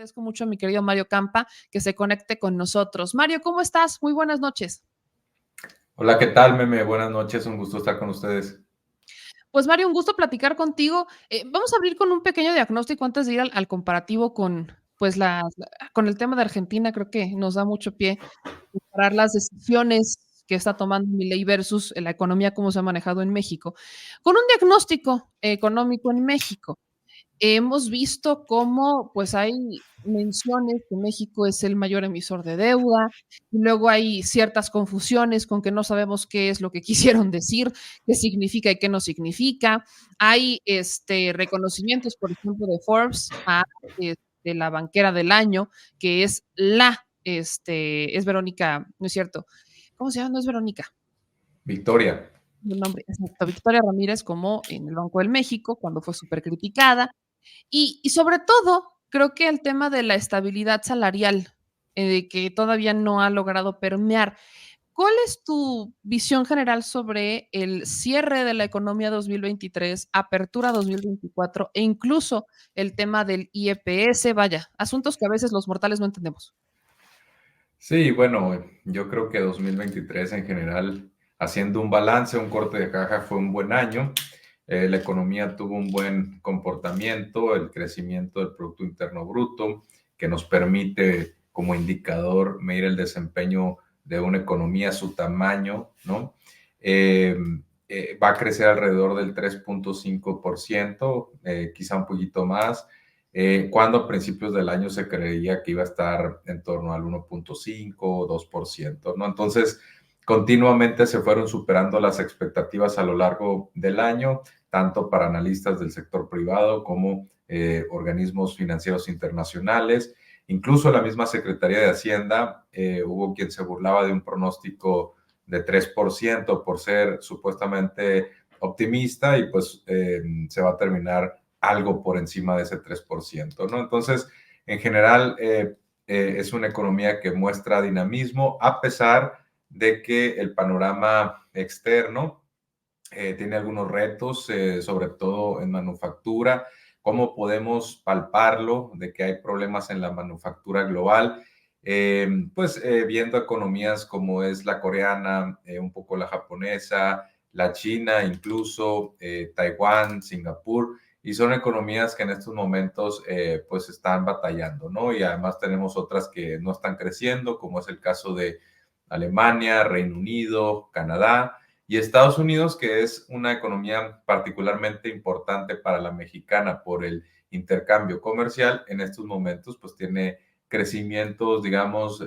Agradezco mucho a mi querido Mario Campa que se conecte con nosotros. Mario, ¿cómo estás? Muy buenas noches. Hola, ¿qué tal, Meme? Buenas noches, un gusto estar con ustedes. Pues Mario, un gusto platicar contigo. Vamos a abrir con un pequeño diagnóstico antes de ir al comparativo con, pues, con el tema de Argentina. Creo que nos da mucho pie comparar las decisiones que está tomando Milei versus la economía, cómo se ha manejado en México. Con un diagnóstico económico en México. Hemos visto cómo, pues, hay menciones que México es el mayor emisor de deuda, y luego hay ciertas confusiones con que no sabemos qué es lo que quisieron decir, qué significa y qué no significa. Hay, reconocimientos, por ejemplo, de Forbes a, la banquera del año, que es es Verónica, no es cierto, ¿cómo se llama? No es Verónica. Victoria. El nombre, exacto, Victoria Ramírez, como en el Banco del México, cuando fue súper criticada. Y sobre todo, creo que el tema de la estabilidad salarial, que todavía no ha logrado permear. ¿Cuál es tu visión general sobre el cierre de la economía 2023, apertura 2024 e incluso el tema del IEPS? Vaya, asuntos que a veces los mortales no entendemos. Sí, bueno, yo creo que 2023 en general, haciendo un balance, un corte de caja, fue un buen año. La economía tuvo un buen comportamiento, el crecimiento del Producto Interno Bruto, que nos permite como indicador medir el desempeño de una economía, su tamaño, ¿no? Eh, Va a crecer alrededor del 3.5%, quizá un poquito más, cuando a principios del año se creía que iba a estar en torno al 1.5 o 2%, ¿no? Entonces, continuamente se fueron superando las expectativas a lo largo del año, tanto para analistas del sector privado como organismos financieros internacionales. Incluso la misma Secretaría de Hacienda, hubo quien se burlaba de un pronóstico de 3% por ser supuestamente optimista y pues se va a terminar algo por encima de ese 3%, ¿no? Entonces, en general, es una economía que muestra dinamismo a pesar de que el panorama externo tiene algunos retos, sobre todo en manufactura. ¿Cómo podemos palparlo de que hay problemas en la manufactura global? Viendo economías como es la coreana, un poco la japonesa, la china, incluso Taiwán, Singapur, y son economías que en estos momentos pues están batallando, ¿no? Y además tenemos otras que no están creciendo, como es el caso de Alemania, Reino Unido, Canadá y Estados Unidos, que es una economía particularmente importante para la mexicana por el intercambio comercial. En estos momentos pues tiene crecimientos, digamos,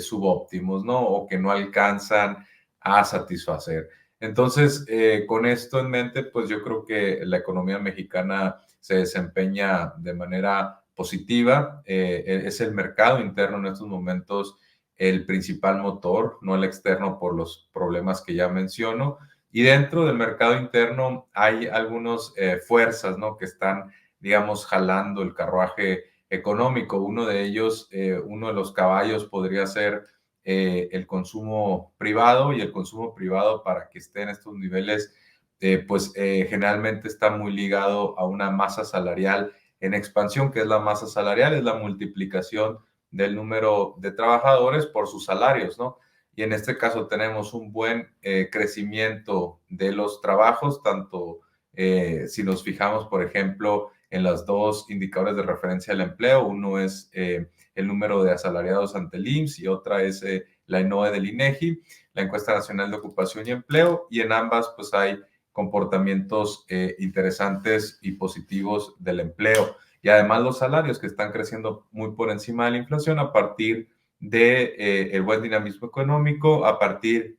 subóptimos, ¿no? O que no alcanzan a satisfacer. Entonces, con esto en mente, pues yo creo que la economía mexicana se desempeña de manera positiva. Es el mercado interno en estos momentos el principal motor, no el externo por los problemas que ya menciono. Y dentro del mercado interno hay algunas fuerzas, ¿no? Que están, digamos, jalando el carruaje económico. Uno de ellos, uno de los caballos podría ser el consumo privado, y el consumo privado, para que esté en estos niveles, generalmente está muy ligado a una masa salarial en expansión. Que es la masa salarial? Es la multiplicación del número de trabajadores por sus salarios, ¿no? Y en este caso tenemos un buen crecimiento de los trabajos, tanto si nos fijamos, por ejemplo, en los dos indicadores de referencia del empleo. Uno es el número de asalariados ante el IMSS y otra es la ENOE del INEGI, la Encuesta Nacional de Ocupación y Empleo, y en ambas pues hay comportamientos interesantes y positivos del empleo. Y además los salarios, que están creciendo muy por encima de la inflación a partir de el buen dinamismo económico, a partir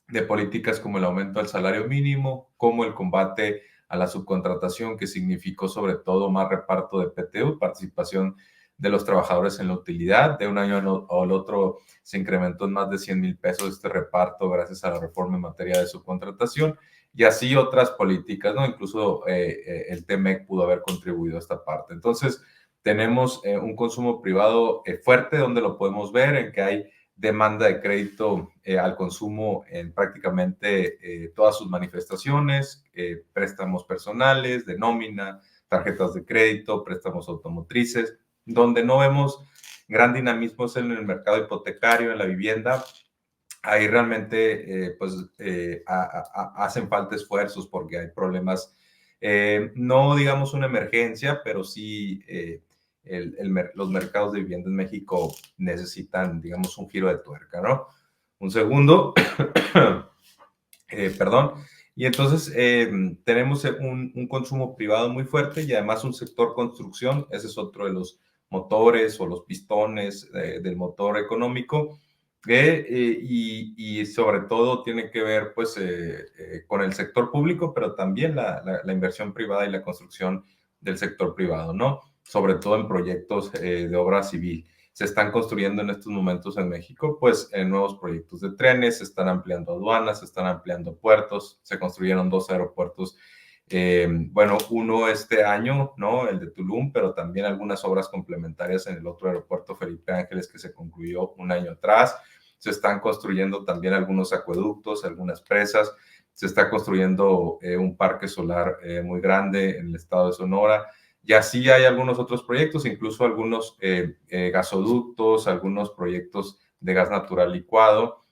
de políticas como el aumento del salario mínimo, como el combate a la subcontratación, que significó sobre todo más reparto de PTU, participación de los trabajadores en la utilidad. De un año al otro se incrementó en más de 100,000 pesos este reparto gracias a la reforma en materia de subcontratación, y así otras políticas, ¿no? Incluso el TEMEC pudo haber contribuido a esta parte. Entonces, tenemos un consumo privado fuerte, donde lo podemos ver en que hay demanda de crédito al consumo en prácticamente todas sus manifestaciones, préstamos personales, de nómina, tarjetas de crédito, préstamos automotrices. Donde no vemos gran dinamismo es en el mercado hipotecario, en la vivienda. Ahí realmente hacen falta esfuerzos porque hay problemas, no digamos una emergencia, pero sí los mercados de vivienda en México necesitan, digamos, un giro de tuerca, ¿no? Un segundo, perdón. Y entonces tenemos un consumo privado muy fuerte y además un sector construcción, ese es otro de los motores o los pistones del motor económico, y sobre todo tiene que ver pues con el sector público, pero también la inversión privada y la construcción del sector privado, ¿no? Sobre todo en proyectos de obra civil. Se están construyendo en estos momentos en México, pues nuevos proyectos de trenes, se están ampliando aduanas, se están ampliando puertos, se construyeron 2 aeropuertos, bueno, uno este año, ¿no? El de Tulum, pero también algunas obras complementarias en el otro aeropuerto Felipe Ángeles que se concluyó un año atrás. Se están construyendo también algunos acueductos, algunas presas, se está construyendo un parque solar muy grande en el estado de Sonora. Y así hay algunos otros proyectos, incluso algunos gasoductos, algunos proyectos de gas natural licuado,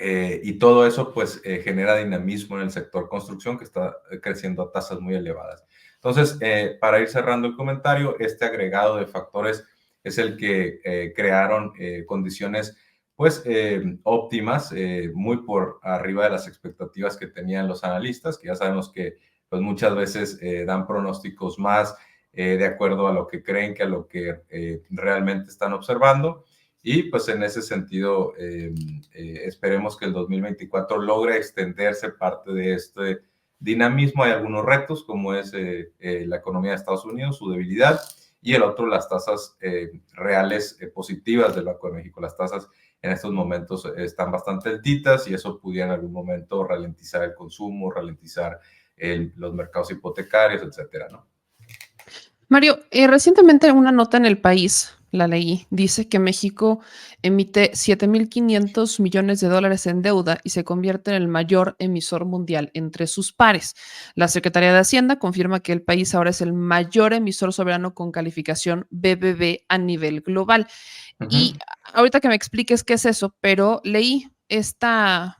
y todo eso pues genera dinamismo en el sector construcción que está creciendo a tasas muy elevadas. Entonces, para ir cerrando el comentario, este agregado de factores es el que crearon condiciones pues óptimas, muy por arriba de las expectativas que tenían los analistas, que ya sabemos que pues muchas veces dan pronósticos más de acuerdo a lo que creen que a lo que realmente están observando. Y pues en ese sentido, esperemos que el 2024 logre extenderse parte de este dinamismo. Hay algunos retos, como es la economía de Estados Unidos, su debilidad, y el otro, las tasas reales positivas del Banco de México. Las tasas en estos momentos están bastante altitas y eso pudiera en algún momento ralentizar el consumo, ralentizar los mercados hipotecarios, etcétera, ¿no? Mario, recientemente una nota en El País, la leí, dice que México emite 7.500 millones de dólares en deuda y se convierte en el mayor emisor mundial entre sus pares. La Secretaría de Hacienda confirma que el país ahora es el mayor emisor soberano con calificación BBB a nivel global. Uh Y -huh. ahorita que me expliques qué es eso, pero leí esta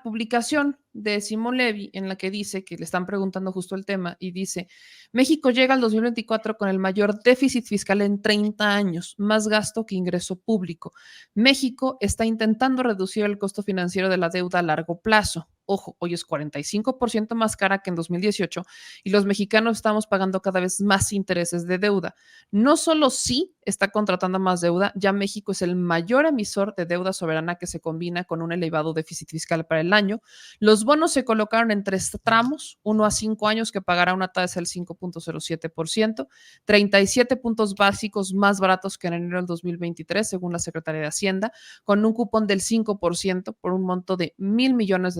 publicación de Simón Levy en la que dice que le están preguntando justo el tema y dice, México llega al 2024 con el mayor déficit fiscal en 30 años, más gasto que ingreso público. México está intentando reducir el costo financiero de la deuda a largo plazo. Ojo, hoy es 45% más cara que en 2018 y los mexicanos estamos pagando cada vez más intereses de deuda. No solo sí está contratando más deuda, ya México es el mayor emisor de deuda soberana que se combina con un elevado déficit fiscal para el año. Los bonos se colocaron en 3 tramos, 1 a 5 años que pagará una tasa del 5.07%, 37 puntos básicos más baratos que en enero del 2023, según la Secretaría de Hacienda, con un cupón del 5% por un monto de $1,000 millones,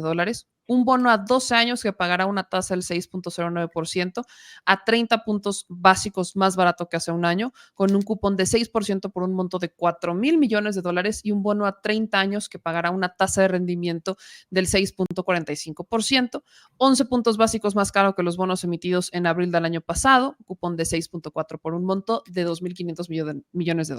un bono a 12 años que pagará una tasa del 6.09% a 30 puntos básicos más barato que hace un año, con un cupón de 6% por un monto de $4,000 millones y un bono a 30 años que pagará una tasa de rendimiento del 6.45%, 11 puntos básicos más caro que los bonos emitidos en abril del año pasado, cupón de 6.4 por un monto de $2,500 millones.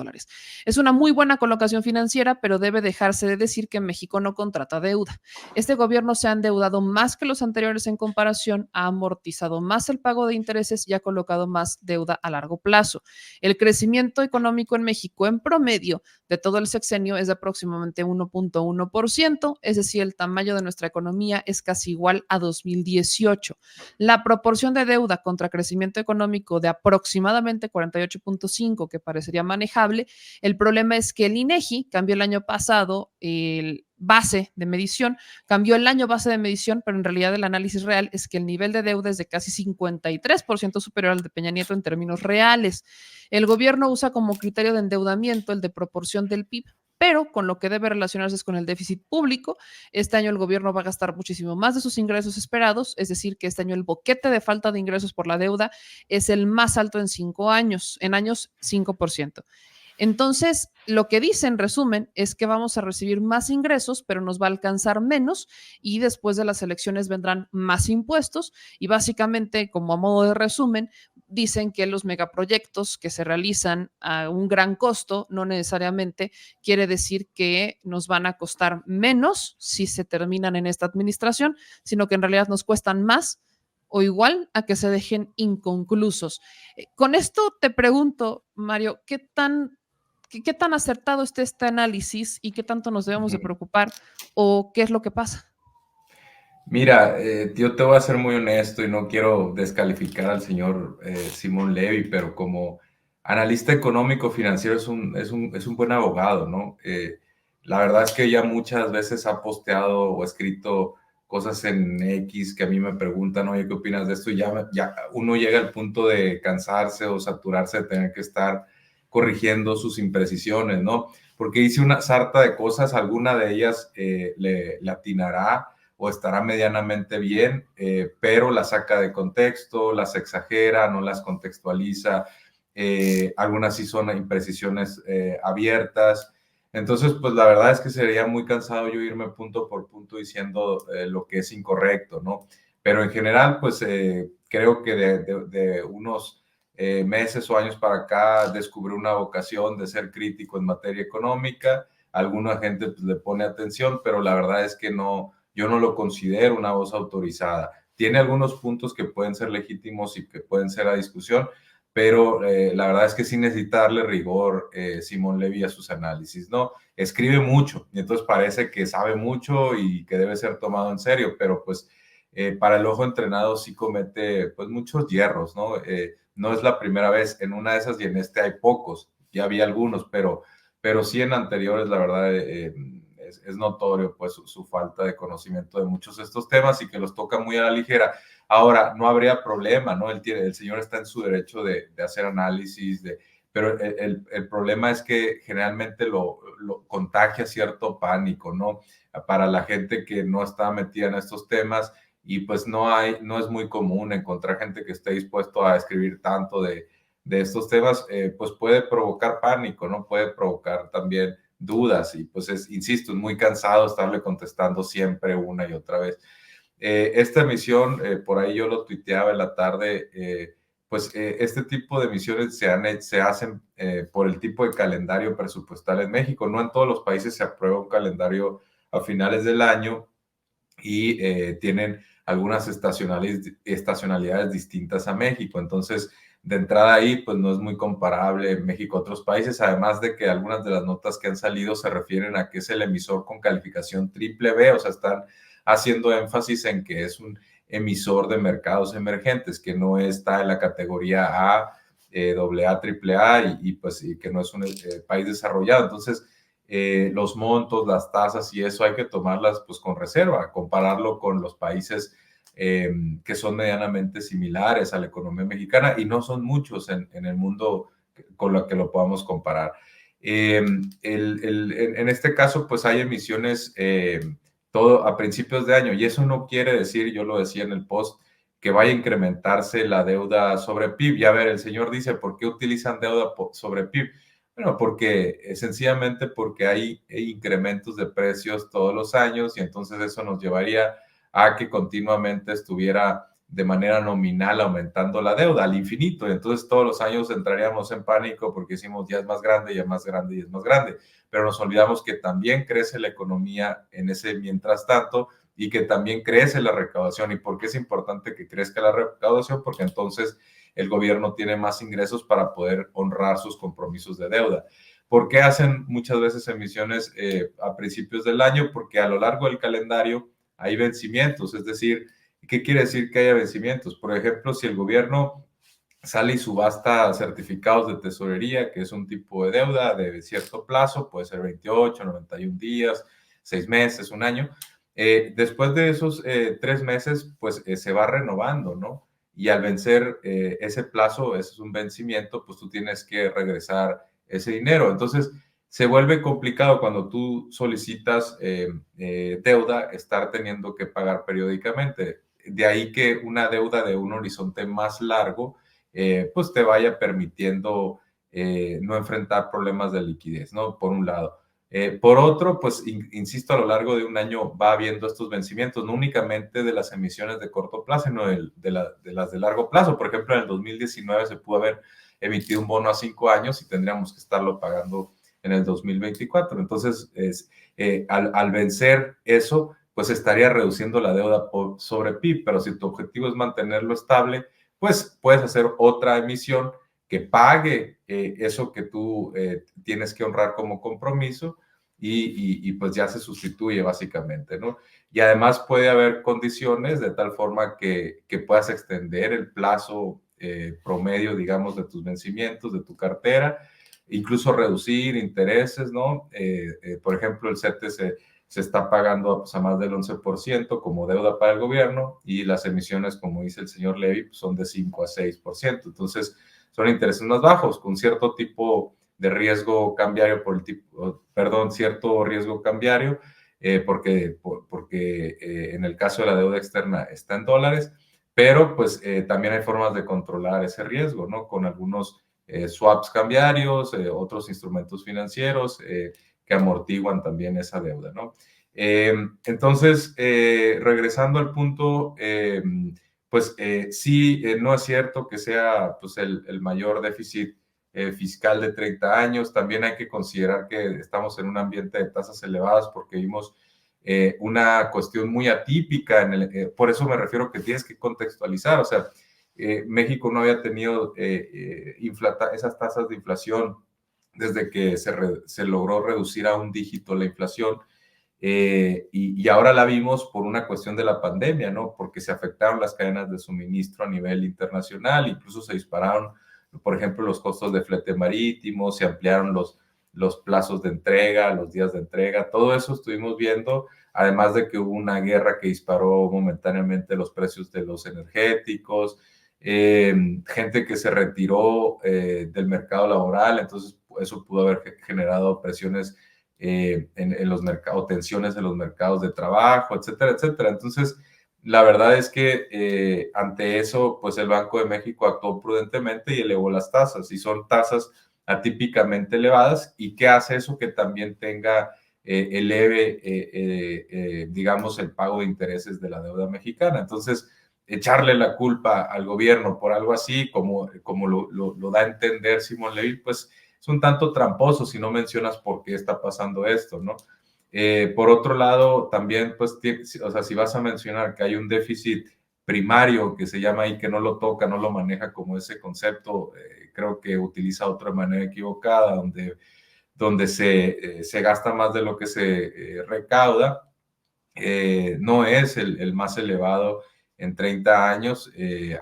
Es una muy buena colocación financiera, pero debe dejarse de decir que México no contrata deuda. Este gobierno se ha endeudado más que los anteriores en comparación, ha amortizado más el pago de intereses y ha colocado más deuda a largo plazo. El crecimiento económico en México en promedio de todo el sexenio es de aproximadamente 1.1%, es decir, el tamaño de nuestra economía es casi igual a 2018. La proporción de deuda contra crecimiento económico de aproximadamente 48.5, que parecería manejable. El problema es que el INEGI cambió el año pasado el base de medición, cambió el año base de medición, pero en realidad el análisis real es que el nivel de deuda es de casi 53% superior al de Peña Nieto en términos reales. El gobierno usa como criterio de endeudamiento el de proporción del PIB, pero con lo que debe relacionarse es con el déficit público. Este año el gobierno va a gastar muchísimo más de sus ingresos esperados, es decir, que este año el boquete de falta de ingresos por la deuda es el más alto en 5 años, en años 5%. Entonces, lo que dice en resumen es que vamos a recibir más ingresos, pero nos va a alcanzar menos y después de las elecciones vendrán más impuestos y básicamente, como a modo de resumen, dicen que los megaproyectos que se realizan a un gran costo no necesariamente quiere decir que nos van a costar menos si se terminan en esta administración, sino que en realidad nos cuestan más o igual a que se dejen inconclusos. Con esto te pregunto, Mario, qué tan acertado está este análisis y qué tanto nos debemos de Ujú. preocupar o qué es lo que pasa? Mira, yo te voy a ser muy honesto y no quiero descalificar al señor Simón Levy, pero como analista económico financiero es un buen abogado, ¿no? La verdad es que ya muchas veces ha posteado o escrito cosas en X que a mí me preguntan, oye, ¿qué opinas de esto? Y ya uno llega al punto de cansarse o saturarse de tener que estar corrigiendo sus imprecisiones, ¿no? Porque dice una sarta de cosas, alguna de ellas le atinará o estará medianamente bien, pero las saca de contexto, las exagera, no las contextualiza, algunas sí son imprecisiones abiertas. Entonces, pues la verdad es que sería muy cansado yo irme punto por punto diciendo lo que es incorrecto, ¿no? Pero en general, pues creo que de unos meses o años para acá descubrí una vocación de ser crítico en materia económica. Alguna gente pues, le pone atención, pero la verdad es que no, yo no lo considero una voz autorizada. Tiene algunos puntos que pueden ser legítimos y que pueden ser a discusión, pero la verdad es que sin necesitarle rigor, Simón Levy a sus análisis, ¿no? Escribe mucho y entonces parece que sabe mucho y que debe ser tomado en serio, pero pues para el ojo entrenado sí comete pues muchos hierros, ¿no? No es la primera vez, en una de esas y en este hay pocos, ya había algunos, pero sí en anteriores, la verdad, es notorio pues su falta de conocimiento de muchos de estos temas y que los toca muy a la ligera. Ahora, no habría problema, ¿no? El señor está en su derecho de hacer análisis, pero el problema es que generalmente lo contagia cierto pánico, ¿no? Para la gente que no está metida en estos temas y pues no es muy común encontrar gente que esté dispuesto a escribir tanto de estos temas, pues puede provocar pánico, ¿no? Puede provocar también dudas y pues insisto, es muy cansado estarle contestando siempre una y otra vez. Esta emisión, por ahí yo lo tuiteaba en la tarde, este tipo de emisiones se hacen por el tipo de calendario presupuestal en México. No en todos los países se aprueba un calendario a finales del año y tienen algunas estacionalidades distintas a México. Entonces, de entrada ahí, pues no es muy comparable México a otros países, además de que algunas de las notas que han salido se refieren a que es el emisor con calificación triple B, o sea, están haciendo énfasis en que es un emisor de mercados emergentes, que no está en la categoría A, AA, triple A, y que no es un país desarrollado. Entonces, los montos, las tasas y eso hay que tomarlas pues con reserva, compararlo con los países que son medianamente similares a la economía mexicana y no son muchos en el mundo con lo que lo podamos comparar. En este caso pues hay emisiones todo a principios de año y eso no quiere decir, yo lo decía en el post, que vaya a incrementarse la deuda sobre PIB. Y a ver, el señor dice, ¿por qué utilizan deuda sobre PIB? Bueno, porque sencillamente porque hay incrementos de precios todos los años y entonces eso nos llevaría a que continuamente estuviera de manera nominal aumentando la deuda al infinito. Y entonces todos los años entraríamos en pánico porque decimos ya es más grande, ya es más grande y es más grande. Pero nos olvidamos que también crece la economía en ese mientras tanto y que también crece la recaudación. ¿Y por qué es importante que crezca la recaudación? Porque entonces el gobierno tiene más ingresos para poder honrar sus compromisos de deuda. ¿Por qué hacen muchas veces emisiones a principios del año? Porque a lo largo del calendario hay vencimientos, es decir, ¿qué quiere decir que haya vencimientos? Por ejemplo, si el gobierno sale y subasta certificados de tesorería, que es un tipo de deuda de cierto plazo, puede ser 28, 91 días, 6 meses, un año. Después de esos 3 meses, pues se va renovando, ¿no? Y al vencer ese plazo, ese es un vencimiento, pues tú tienes que regresar ese dinero. Entonces, se vuelve complicado cuando tú solicitas deuda, estar teniendo que pagar periódicamente. De ahí que una deuda de un horizonte más largo, pues te vaya permitiendo no enfrentar problemas de liquidez, ¿no? Por un lado. Por otro, pues, insisto, a lo largo de un año va habiendo estos vencimientos, no únicamente de las emisiones de corto plazo, sino de las de largo plazo. Por ejemplo, en el 2019 se pudo haber emitido un bono a 5 años y tendríamos que estarlo pagando en el 2024. Entonces, al vencer eso, pues estaría reduciendo la deuda sobre PIB, pero si tu objetivo es mantenerlo estable, pues puedes hacer otra emisión que pague eso que tú tienes que honrar como compromiso y pues ya se sustituye básicamente, ¿no? Y además puede haber condiciones de tal forma que puedas extender el plazo promedio, digamos, de tus vencimientos, de tu cartera, incluso reducir intereses, ¿no? Por ejemplo, el CETE se está pagando pues, a más del 11% como deuda para el gobierno y las emisiones, como dice el señor Levy, pues, son de 5 a 6%. Entonces, son intereses más bajos, con cierto tipo de riesgo cambiario por el tipo, perdón, cierto riesgo cambiario, porque en el caso de la deuda externa está en dólares, pero pues también hay formas de controlar ese riesgo, ¿no? Con algunos swaps cambiarios, otros instrumentos financieros que amortiguan también esa deuda, ¿no? Entonces, regresando al punto, pues sí, no es cierto que sea pues, el mayor déficit fiscal de 30 años. También hay que considerar que estamos en un ambiente de tasas elevadas porque vimos una cuestión muy atípica. Por eso me refiero que tienes que contextualizar. O sea, México no había tenido esas tasas de inflación desde que se logró reducir a un dígito la inflación. Y ahora la vimos por una cuestión de la pandemia, ¿no? Porque se afectaron las cadenas de suministro a nivel internacional, incluso se dispararon, por ejemplo, los costos de flete marítimo, se ampliaron los plazos de entrega, los días de entrega, todo eso estuvimos viendo, además de que hubo una guerra que disparó momentáneamente los precios de los energéticos, gente que se retiró del mercado laboral, entonces eso pudo haber generado presiones en los mercados, tensiones en los mercados de trabajo, etcétera, etcétera. Entonces, la verdad es que ante eso, pues el Banco de México actuó prudentemente y elevó las tasas, y son tasas atípicamente elevadas. ¿Y qué hace eso? Que también eleve, digamos, el pago de intereses de la deuda mexicana. Entonces, echarle la culpa al gobierno por algo así, como lo da a entender Simón Levy, pues es un tanto tramposo si no mencionas por qué está pasando esto, ¿no? Por otro lado, también, pues, o sea, si vas a mencionar que hay un déficit primario que se llama ahí, que no lo toca, no lo maneja como ese concepto, creo que utiliza otra manera equivocada, donde se gasta más de lo que se recauda, no es el más elevado en 30 años.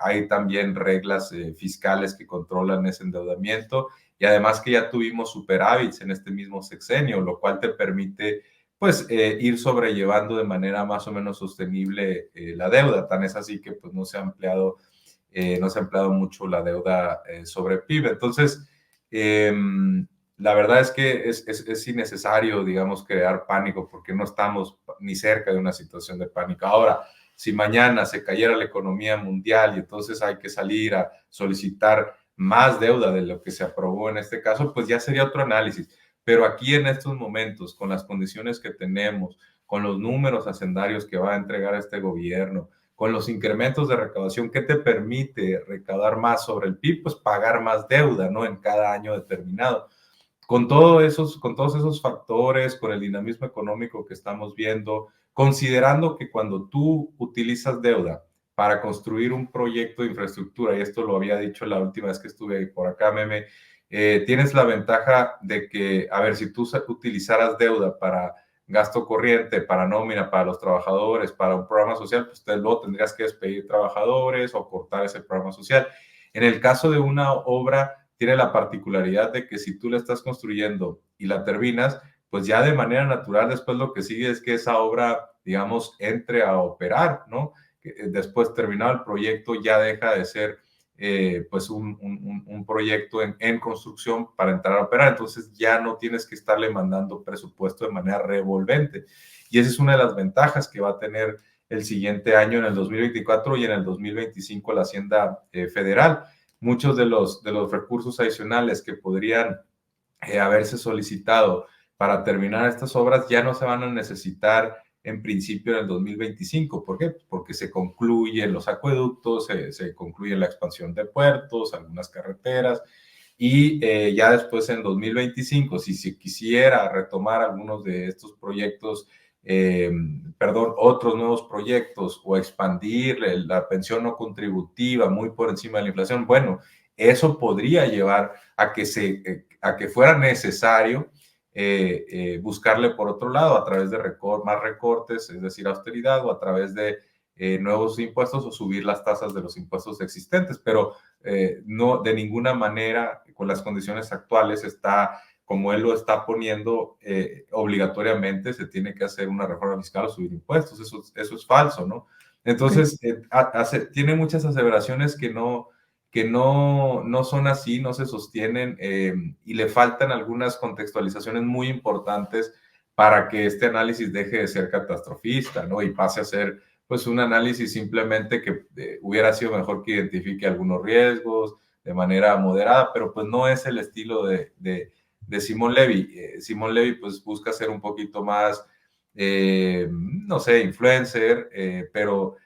Hay también reglas fiscales que controlan ese endeudamiento y además que ya tuvimos superávits en este mismo sexenio, lo cual te permite pues ir sobrellevando de manera más o menos sostenible la deuda. Tan es así que pues no se ha empleado mucho la deuda sobre PIB. Entonces, la verdad es que es innecesario, digamos, crear pánico porque no estamos ni cerca de una situación de pánico. Ahora, si mañana se cayera la economía mundial y entonces hay que salir a solicitar más deuda de lo que se aprobó en este caso, pues ya sería otro análisis. Pero aquí en estos momentos, con las condiciones que tenemos, con los números hacendarios que va a entregar este gobierno, con los incrementos de recaudación, ¿qué te permite recaudar más sobre el PIB? Pues pagar más deuda, ¿no? En cada año determinado. Con todos esos factores, con el dinamismo económico que estamos viendo, considerando que cuando tú utilizas deuda para construir un proyecto de infraestructura, y esto lo había dicho la última vez que estuve por acá, Meme, tienes la ventaja de que, a ver, si tú utilizaras deuda para gasto corriente, para nómina, para los trabajadores, para un programa social, pues luego tendrías que despedir trabajadores o cortar ese programa social. En el caso de una obra, tiene la particularidad de que si tú la estás construyendo y la terminas, pues ya de manera natural después lo que sigue es que esa obra, digamos, entre a operar, ¿no? Después terminado el proyecto ya deja de ser pues un proyecto en construcción para entrar a operar, entonces ya no tienes que estarle mandando presupuesto de manera revolvente. Y esa es una de las ventajas que va a tener el siguiente año, en el 2024 y en el 2025, la Hacienda Federal. Muchos de los recursos adicionales que podrían haberse solicitado para terminar estas obras ya no se van a necesitar en principio en el 2025. ¿Por qué? Porque se concluyen los acueductos, se concluye la expansión de puertos, algunas carreteras, y ya después en 2025, si se quisiera retomar algunos de estos proyectos, otros nuevos proyectos o expandir la pensión no contributiva muy por encima de la inflación, bueno, eso podría llevar a que fuera necesario buscarle por otro lado a través de más recortes, es decir, austeridad, o a través de nuevos impuestos o subir las tasas de los impuestos existentes, pero no de ninguna manera con las condiciones actuales está, como él lo está poniendo, obligatoriamente se tiene que hacer una reforma fiscal o subir impuestos, eso es falso, ¿no? okey. Entonces, tiene muchas aseveraciones que no son así, no se sostienen, y le faltan algunas contextualizaciones muy importantes para que este análisis deje de ser catastrofista, ¿no? Y pase a ser, pues, un análisis simplemente que hubiera sido mejor que identifique algunos riesgos de manera moderada, pero pues no es el estilo de Simón Levy. Simón Levy, pues, busca ser un poquito más, no sé, influencer, pero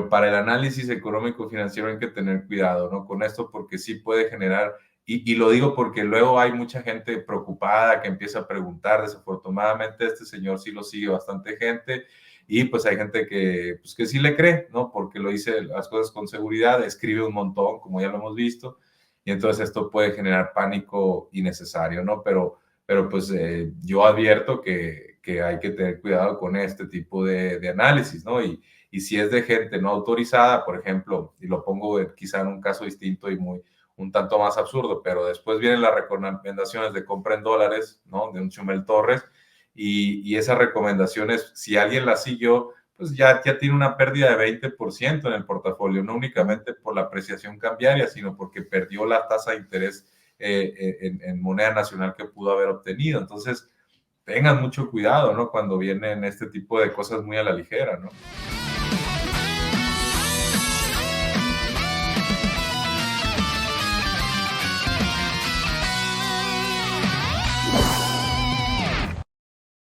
para el análisis económico financiero hay que tener cuidado, ¿no? Con esto, porque sí puede generar, y lo digo porque luego hay mucha gente preocupada que empieza a preguntar. Desafortunadamente este señor sí lo sigue bastante gente, y pues hay gente pues, que sí le cree, ¿no? Porque lo dice las cosas con seguridad, escribe un montón, como ya lo hemos visto, y entonces esto puede generar pánico innecesario, ¿no? Pero pues yo advierto que hay que tener cuidado con este tipo de análisis, ¿no? Y si es de gente no autorizada, por ejemplo, y lo pongo quizá en un caso distinto y un tanto más absurdo, pero después vienen las recomendaciones de compra en dólares, ¿no? De un Chumel Torres, y esas recomendaciones, si alguien las siguió, pues ya tiene una pérdida de 20% en el portafolio, no únicamente por la apreciación cambiaria, sino porque perdió la tasa de interés en moneda nacional que pudo haber obtenido. Entonces, tengan mucho cuidado, ¿no? Cuando vienen este tipo de cosas muy a la ligera, ¿no?